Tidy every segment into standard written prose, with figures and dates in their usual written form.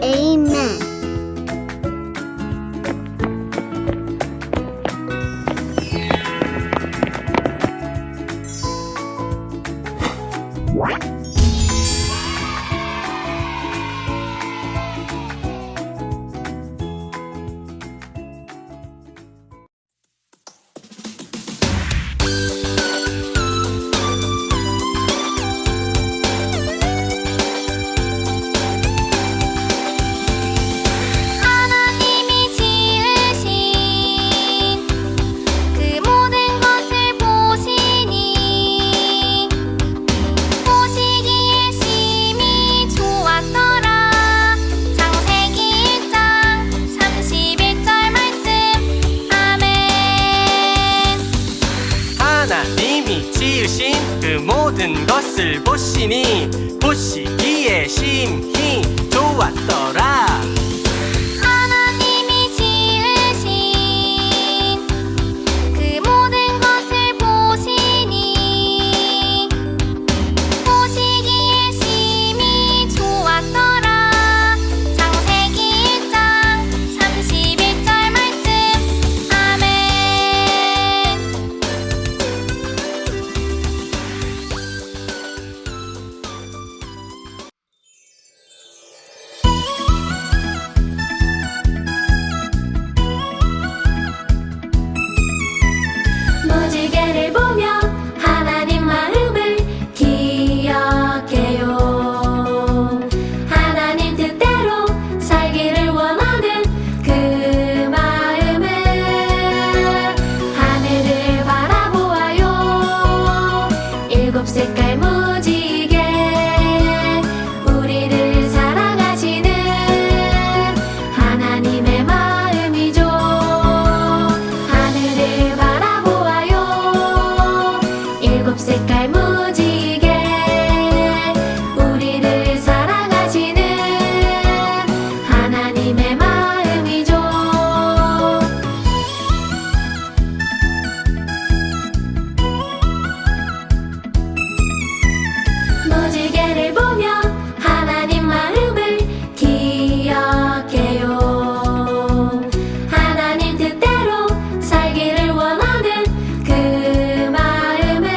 Amen. 하나님이 지으신 그 모든 것을 보시니 보시기에 심히 좋았더라. 창세기 1장 31절 말씀. 아멘. 하나님이 지으신 그 모든 것을 보시니 보시기에 심히 좋았더라. 하나님이 지으신 그 모든 것을 보시니 보시기에 심히 좋았더라. 창세기 1장 31절 말씀. 아멘. 무지개를 보며 하나님 마음을 기억해요. 하나님 뜻대로 살기를 원하는 그 마음을 하늘을 바라보아요. 일곱 색깔 무지개 우리를 사랑하시는 하나님의 마음이죠. 하늘을 바라보아요. 일곱 색깔 무지개 우리를 사랑하시는 하나님의 마음이죠. 무지개를 보며 하나님 마음을 기억해요. 하나님 뜻대로 살기를 원하는 그 마음을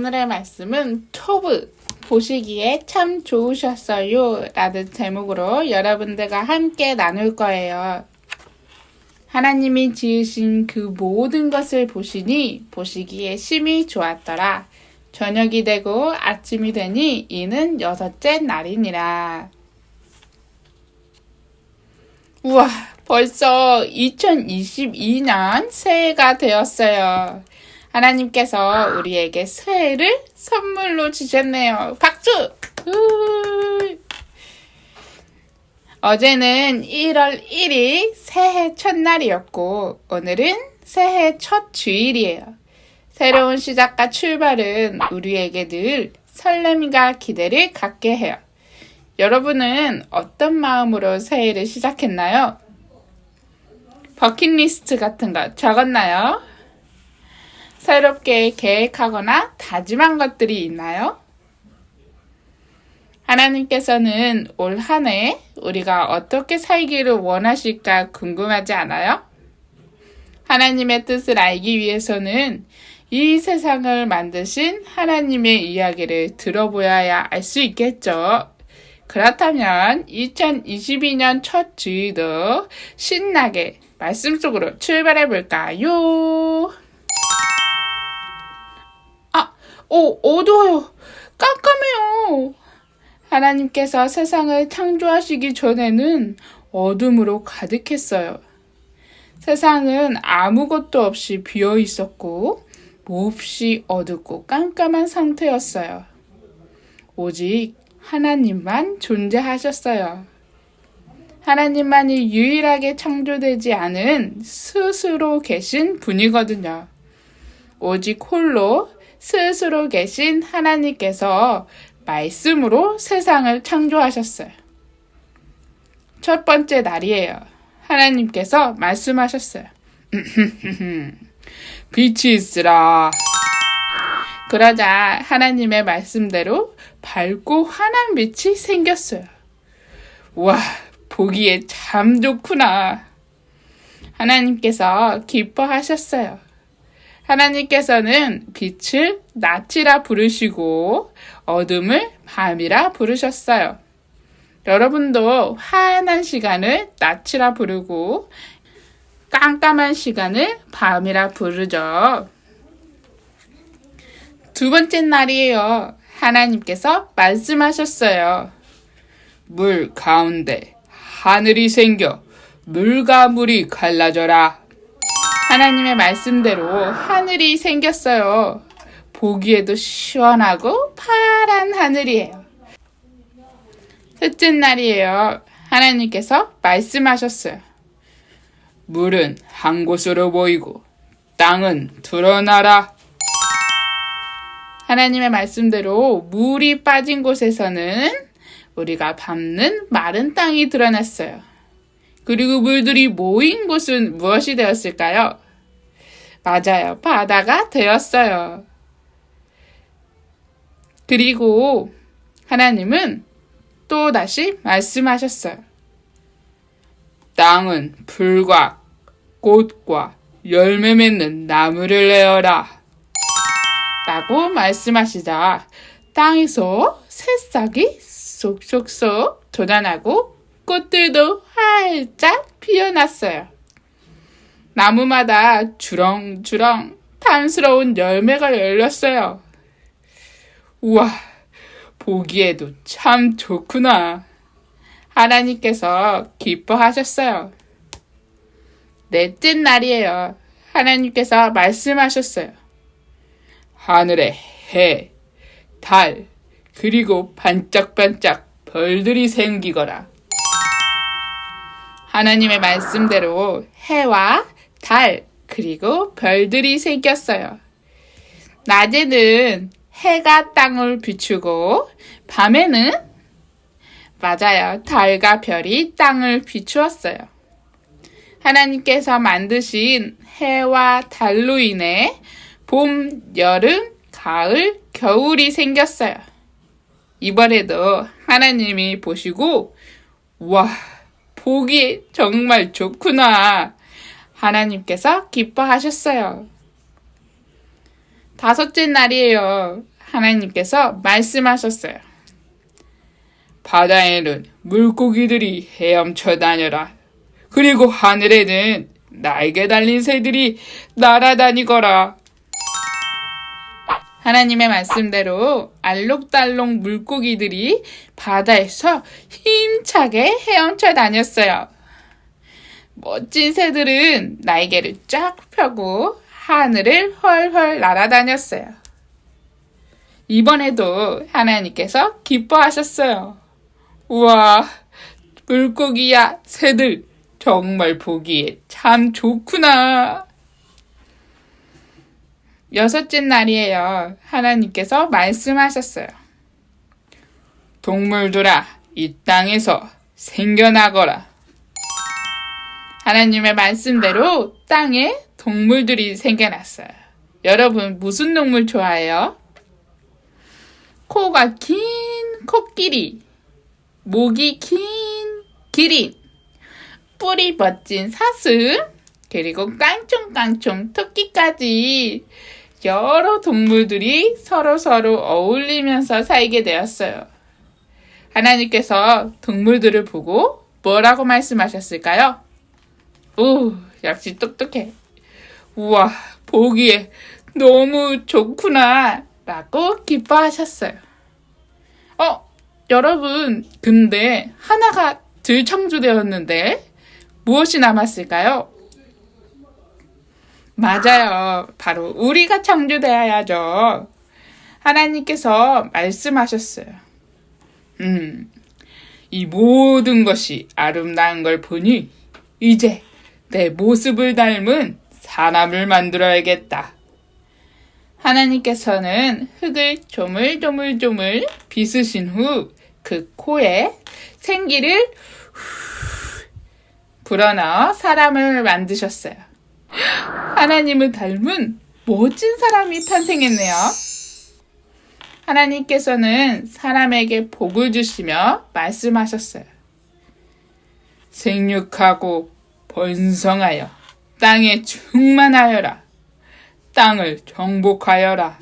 오늘의 말씀은 초브 보시기에 참 좋으셨어요 라는 제목으로 여러분들과 함께 나눌 거예요. 하나님이 지으신 그 모든 것을 보시니 보시기에 심히 좋았더라. 저녁이 되고 아침이 되니 이는 6째 날이니라. 우와, 벌써 2022년 새해가 되었어요. 하나님께서 우리에게 새해를 선물로 주셨네요. 박수! 어제는 1월 1일 새해 첫날이었고 오늘은 새해 첫 주일이에요. 새로운 시작과 출발은 우리에게 늘 설렘과 기대를 갖게 해요. 여러분은 어떤 마음으로 새해를 시작했나요? 버킷리스트 같은 거 적었나요? 새롭게 계획하거나 다짐한 것들이 있나요? 하나님께서는 올 한 해 우리가 어떻게 살기를 원하실까 궁금하지 않아요? 하나님의 뜻을 알기 위해서는 이 세상을 만드신 하나님의 이야기를 들어보아야 알 수 있겠죠. 그렇다면 2022년 첫 주일도 신나게 말씀 속으로 출발해 볼까요? 어두워요. 깜깜해요. 하나님께서 세상을 창조하시기 전에는 어둠으로 가득했어요. 세상은 아무것도 없이 비어 있었고 몹시 어둡고 깜깜한 상태였어요. 오직 하나님만 존재하셨어요. 하나님만이 유일하게 창조되지 않은 스스로 계신 분이거든요. 오직 홀로 스스로 계신 하나님께서 말씀으로 세상을 창조하셨어요. 첫 번째 날이에요. 하나님께서 말씀하셨어요. 빛이 있으라. 그러자 하나님의 말씀대로 밝고 환한 빛이 생겼어요. 와, 보기에 참 좋구나. 하나님께서 기뻐하셨어요. 하나님께서는 빛을 낮이라 부르시고 어둠을 밤이라 부르셨어요. 여러분도 환한 시간을 낮이라 부르고 깜깜한 시간을 밤이라 부르죠. 두 번째 날이에요. 하나님께서 말씀하셨어요. 물 가운데 하늘이 생겨 물과 물이 갈라져라. 하나님의 말씀대로 하늘이 생겼어요. 보기에도 시원하고 파란 하늘이에요. 셋째 날이에요. 하나님께서 말씀하셨어요. 물은 한 곳으로 모이고 땅은 드러나라. 하나님의 말씀대로 물이 빠진 곳에서는 우리가 밟는 마른 땅이 드러났어요. 그리고 물들이 모인 곳은 무엇이 되었을까요? 맞아요. 바다가 되었어요. 그리고 하나님은 또 다시 말씀하셨어요. 땅은 풀과 꽃과 열매 맺는 나무를 내어라. 라고 말씀하시자 땅에서 새싹이 쏙쏙쏙 돋아나고 꽃들도 활짝 피어났어요. 나무마다 주렁주렁 탐스러운 열매가 열렸어요. 우와, 보기에도 참 좋구나. 하나님께서 기뻐하셨어요. 넷째 날이에요. 하나님께서 말씀하셨어요. 하늘에 해, 달, 그리고 반짝반짝 별들이 생기거라. 하나님의 말씀대로 해와 달, 그리고 별들이 생겼어요. 낮에는 해가 땅을 비추고 밤에는 맞아요. 달과 별이 땅을 비추었어요. 하나님께서 만드신 해와 달로 인해 봄, 여름, 가을, 겨울이 생겼어요. 이번에도 하나님이 보시고 와, 보기 정말 좋구나. 하나님께서 기뻐하셨어요. 다섯째 날이에요. 하나님께서 말씀하셨어요. 바다에는 물고기들이 헤엄쳐 다녀라. 그리고 하늘에는 날개 달린 새들이 날아다니거라. 하나님의 말씀대로 알록달록 물고기들이 바다에서 힘차게 헤엄쳐 다녔어요. 멋진 새들은 날개를 쫙 펴고 하늘을 헐헐 날아다녔어요. 이번에도 하나님께서 기뻐하셨어요. 우와, 물고기야, 새들 정말 보기에 참 좋구나. 6째 날이에요. 하나님께서 말씀하셨어요. 동물들아, 이 땅에서 생겨나거라. 하나님의 말씀대로 땅에 동물들이 생겨났어요. 여러분, 무슨 동물 좋아해요? 코가 긴 코끼리, 목이 긴 기린, 뿔이 멋진 사슴, 그리고 깡총깡총 토끼까지 여러 동물들이 서로 어울리면서 살게 되었어요. 하나님께서 동물들을 보고 뭐라고 말씀하셨을까요? 오, 역시 똑똑해. 우와, 보기에 너무 좋구나 라고 기뻐하셨어요. 여러분, 근데 하나가 덜 창조되었는데 무엇이 남았을까요? 맞아요. 바로 우리가 창조되어야죠. 하나님께서 말씀하셨어요. 이 모든 것이 아름다운 걸 보니 이제 내 모습을 닮은 사람을 만들어야겠다. 하나님께서는 흙을 조물조물 빗으신 후 그 코에 생기를 불어넣어 사람을 만드셨어요. 하나님을 닮은 멋진 사람이 탄생했네요. 하나님께서는 사람에게 복을 주시며 말씀하셨어요. 생육하고 번성하여 땅에 충만하여라. 땅을 정복하여라.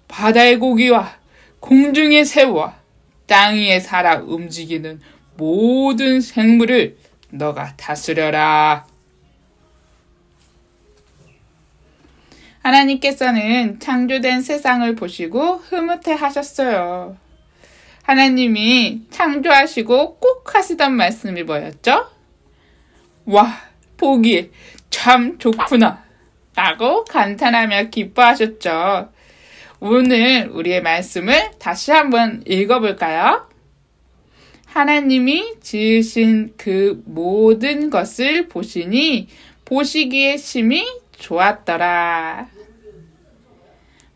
바다의 고기와 공중의 새와 땅 위에 살아 움직이는 모든 생물을 너가 다스려라. 하나님께서는 창조된 세상을 보시고 흐뭇해 하셨어요. 하나님이 창조하시고 꼭 하시던 말씀이 뭐였죠? 와, 보기에 참 좋구나 라고 감탄하며 기뻐하셨죠. 오늘 우리의 말씀을 다시 한번 읽어볼까요? 하나님이 지으신 그 모든 것을 보시니 보시기에 심히 좋았더라.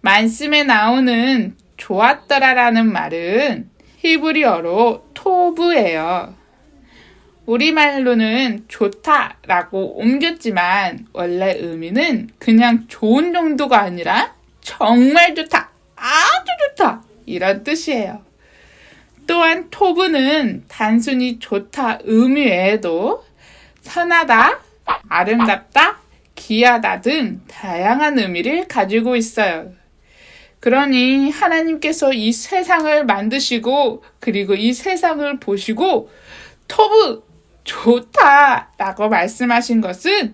말씀에 나오는 좋았더라라는 말은 히브리어로 토브예요. 우리말로는 좋다라고 옮겼지만 원래 의미는 그냥 좋은 정도가 아니라 정말 좋다, 아주 좋다 이런 뜻이에요. 또한 토브는 단순히 좋다 의미 외에도 선하다, 아름답다, 귀하다 등 다양한 의미를 가지고 있어요. 그러니 하나님께서 이 세상을 만드시고 그리고 이 세상을 보시고 토브 좋다 라고 말씀하신 것은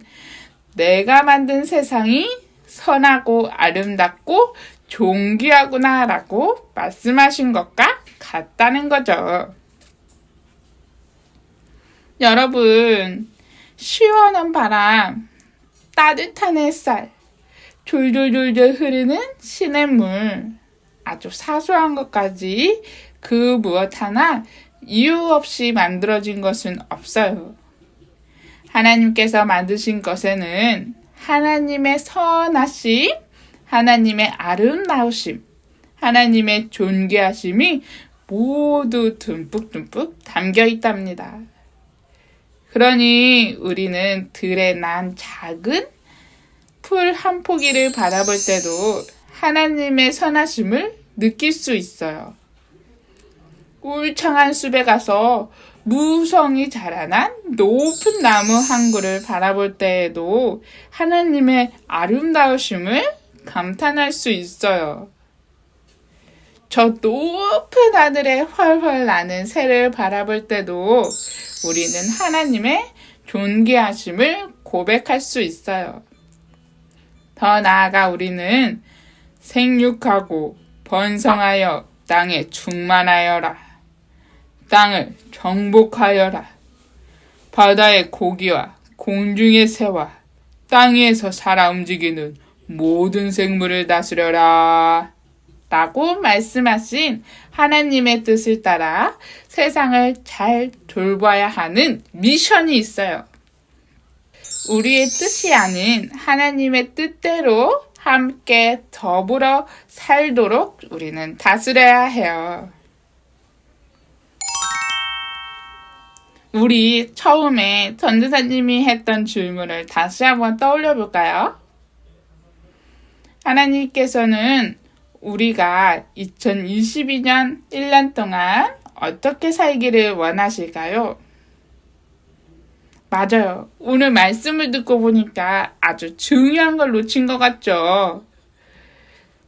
내가 만든 세상이 선하고 아름답고 존귀하구나 라고 말씀하신 것과 같다는 거죠. 여러분, 시원한 바람, 따뜻한 햇살, 졸졸졸졸 흐르는 시냇물, 아주 사소한 것까지 그 무엇 하나 이유 없이 만들어진 것은 없어요. 하나님께서 만드신 것에는 하나님의 선하심, 하나님의 아름다우심, 하나님의 존귀하심이 모두 듬뿍듬뿍 담겨 있답니다. 그러니 우리는 들에 난 작은 풀 한 포기를 바라볼 때도 하나님의 선하심을 느낄 수 있어요. 울창한 숲에 가서 무성이 자라난 높은 나무 한 그루를 바라볼 때에도 하나님의 아름다우심을 감탄할 수 있어요. 저 높은 하늘에 훨훨 나는 새를 바라볼 때도 우리는 하나님의 존귀하심을 고백할 수 있어요. 더 나아가 우리는 생육하고 번성하여 땅에 충만하여라. 땅을 정복하여라. 바다의 고기와 공중의 새와 땅 위에서 살아 움직이는 모든 생물을 다스려라. 라고 말씀하신 하나님의 뜻을 따라 세상을 잘 돌봐야 하는 미션이 있어요. 우리의 뜻이 아닌 하나님의 뜻대로 함께 더불어 살도록 우리는 다스려야 해요. 우리 처음에 전도사님이 했던 질문을 다시 한번 떠올려 볼까요? 하나님께서는 우리가 2022년 1년 동안 어떻게 살기를 원하실까요? 맞아요. 오늘 말씀을 듣고 보니까 아주 중요한 걸 놓친 것 같죠?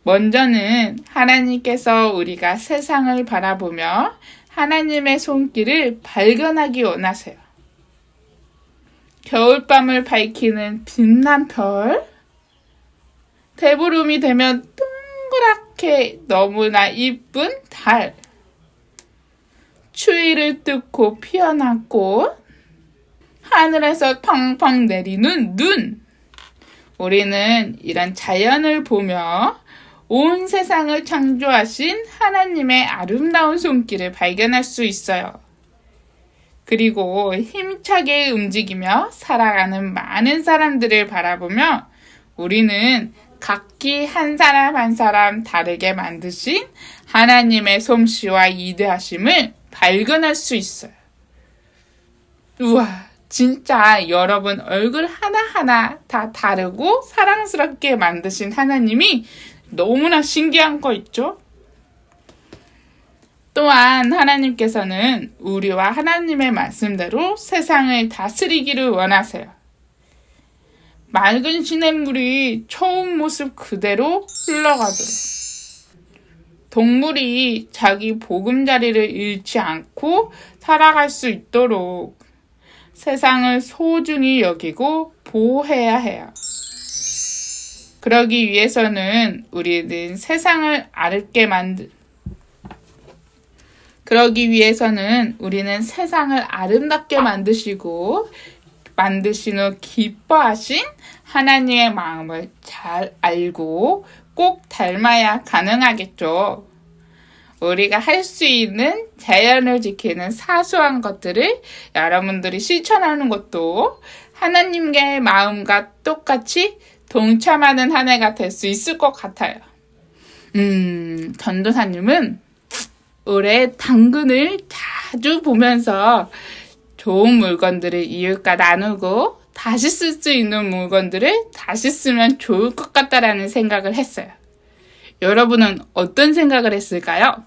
먼저는 하나님께서 우리가 세상을 바라보며 하나님의 손길을 발견하기 원하세요. 겨울밤을 밝히는 빛난 별, 대보름이 되면 동그랗게 너무나 이쁜 달, 추위를 뚫고 피어난 꽃, 하늘에서 팡팡 내리는 눈. 우리는 이런 자연을 보며 온 세상을 창조하신 하나님의 아름다운 손길을 발견할 수 있어요. 그리고 힘차게 움직이며 살아가는 많은 사람들을 바라보며 우리는 각기 한 사람 한 사람 다르게 만드신 하나님의 솜씨와 위대하심을 발견할 수 있어요. 우와, 진짜 여러분 얼굴 하나하나 다 다르고 사랑스럽게 만드신 하나님이 너무나 신기한 거 있죠? 또한 하나님께서는 우리와 하나님의 말씀대로 세상을 다스리기를 원하세요. 맑은 시냇물이 처음 모습 그대로 흘러가도록, 동물이 자기 보금자리를 잃지 않고 살아갈 수 있도록 세상을 소중히 여기고 보호해야 해요. 그러기 위해서는 우리는 세상을 아름답게 만드신 후 기뻐하신 하나님의 마음을 잘 알고 꼭 닮아야 가능하겠죠. 우리가 할 수 있는 자연을 지키는 사소한 것들을 여러분들이 실천하는 것도 하나님의 마음과 똑같이 동참하는 한 해가 될 수 있을 것 같아요. 전도사님은 올해 당근을 자주 보면서 좋은 물건들을 이웃과 나누고 다시 쓸 수 있는 물건들을 다시 쓰면 좋을 것 같다라는 생각을 했어요. 여러분은 어떤 생각을 했을까요?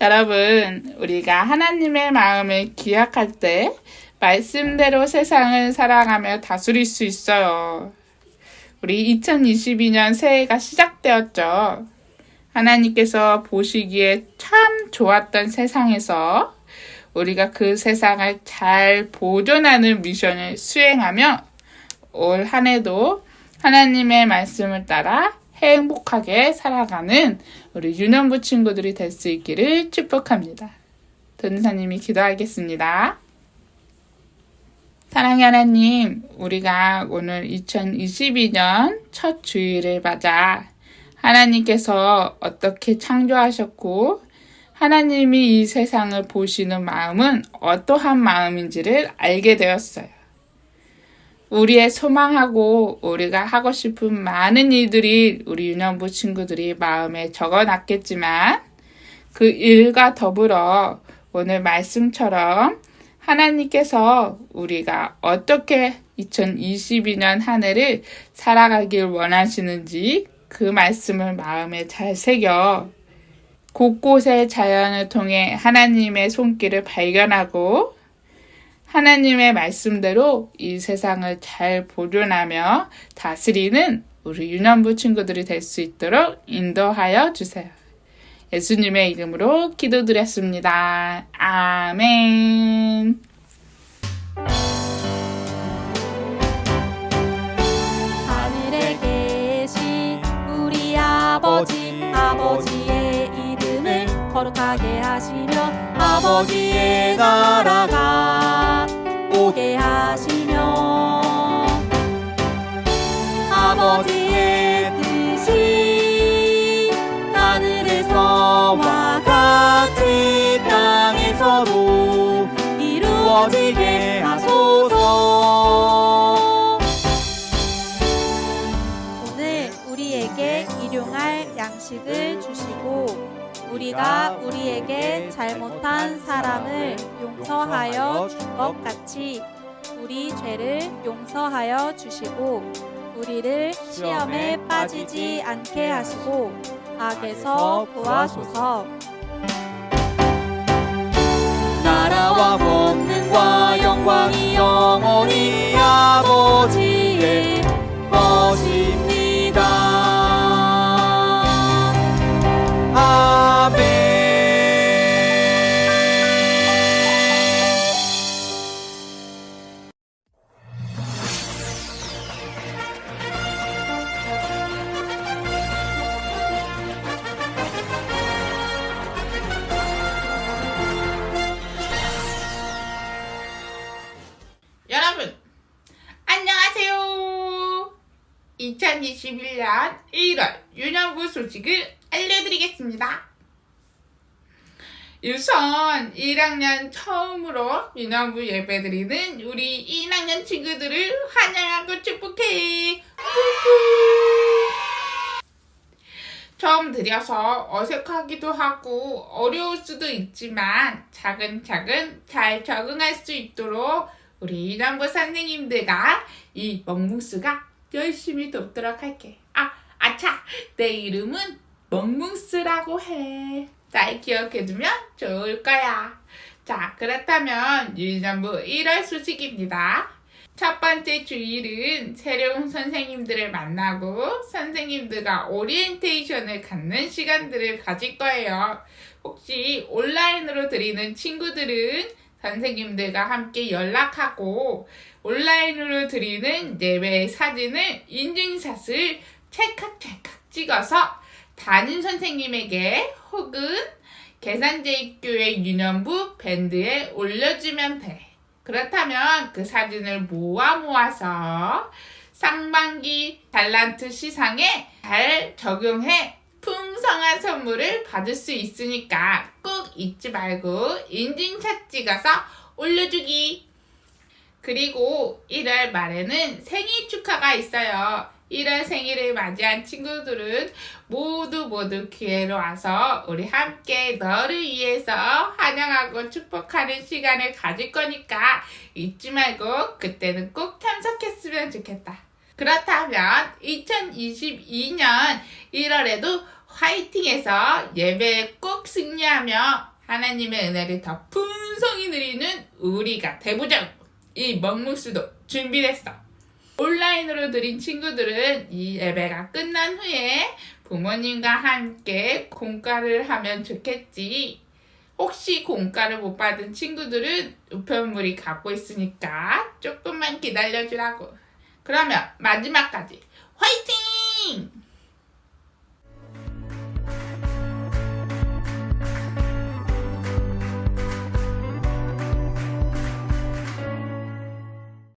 여러분, 우리가 하나님의 마음을 기억할 때 말씀대로 세상을 살아가며 다스릴 수 있어요. 우리 2022년 새해가 시작되었죠. 하나님께서 보시기에 참 좋았던 세상에서 우리가 그 세상을 잘 보존하는 미션을 수행하며 올 한 해도 하나님의 말씀을 따라 행복하게 살아가는 우리 유년부 친구들이 될 수 있기를 축복합니다. 전도사님이 기도하겠습니다. 사랑의 하나님, 우리가 오늘 2022년 첫 주일을 맞아 하나님께서 어떻게 창조하셨고 하나님이 이 세상을 보시는 마음은 어떠한 마음인지를 알게 되었어요. 우리의 소망하고 우리가 하고 싶은 많은 일들이 우리 유년부 친구들이 마음에 적어놨겠지만 그 일과 더불어 오늘 말씀처럼 하나님께서 우리가 어떻게 2022년 한 해를 살아가길 원하시는지 그 말씀을 마음에 잘 새겨 곳곳의 자연을 통해 하나님의 손길을 발견하고 하나님의 말씀대로 이 세상을 잘 보존하며 다스리는 우리 유년부 친구들이 될 수 있도록 인도하여 주세요. 예수님의 이름으로 기도드렸습니다. 아멘. 하늘에 계신 우리 아버지의 이름을 거룩하게 하시며 아버지의 나라가 오게 하시며 아버지의 뜻이 하늘에서와 같이 땅에서도 이루어지게 하소서. 오늘 우리에게 일용할 양식을 주시고 우리가 우리에게 잘못한 사람을 용서하여 준 것 같이 우리 죄를 용서하여 주시고 우리를 시험에 빠지지 않게 하시고 악에서 구하소서. 나라와 권능과 영광이 영원히 아버지의 것입니다. 아멘. 여러분, 안녕하세요. 2021년 1월 유년부 소식을 알려드리겠습니다. 우선 1학년 처음으로 유년부 예배드리는 우리 1학년 친구들을 환영하고 축복해. 처음 드려서 어색하기도 하고 어려울 수도 있지만 차근차근 잘 적응할 수 있도록 우리 유년부 선생님들과 이 멍뭉스가 열심히 돕도록 할게. 아차! 내 이름은 멍뭉스라고 해. 잘 기억해두면 좋을 거야. 자, 그렇다면 유년부 1월 소식입니다. 첫 번째 주일은 새로운 선생님들을 만나고 선생님들과 오리엔테이션을 갖는 시간들을 가질 거예요. 혹시 온라인으로 드리는 친구들은 선생님들과 함께 연락하고 온라인으로 드리는 예배 사진을 인증샷을 찰칵찰칵 찍어서 담임 선생님에게 혹은 계산제입교회 유년부 밴드에 올려주면 돼. 그렇다면 그 사진을 모아서 상반기 달란트 시상에 잘 적용해 풍성한 선물을 받을 수 있으니까 꼭 잊지 말고 인증샷 찍어서 올려주기. 그리고 1월 말에는 생일 축하가 있어요. 1월 생일을 맞이한 친구들은 모두 기회로 와서 우리 함께 너를 위해서 환영하고 축복하는 시간을 가질 거니까 잊지 말고 그때는 꼭 참석했으면 좋겠다. 그렇다면 2022년 1월에도 화이팅해서 예배에 꼭 승리하며 하나님의 은혜를 더 풍성히 누리는 우리가 대부정 이 멍뭉스도 준비됐어. 온라인으로 드린 친구들은 이 예배가 끝난 후에 부모님과 함께 공과를 하면 좋겠지. 혹시 공과를 못 받은 친구들은 우편물이 갖고 있으니까 조금만 기다려주라고. 그러면 마지막까지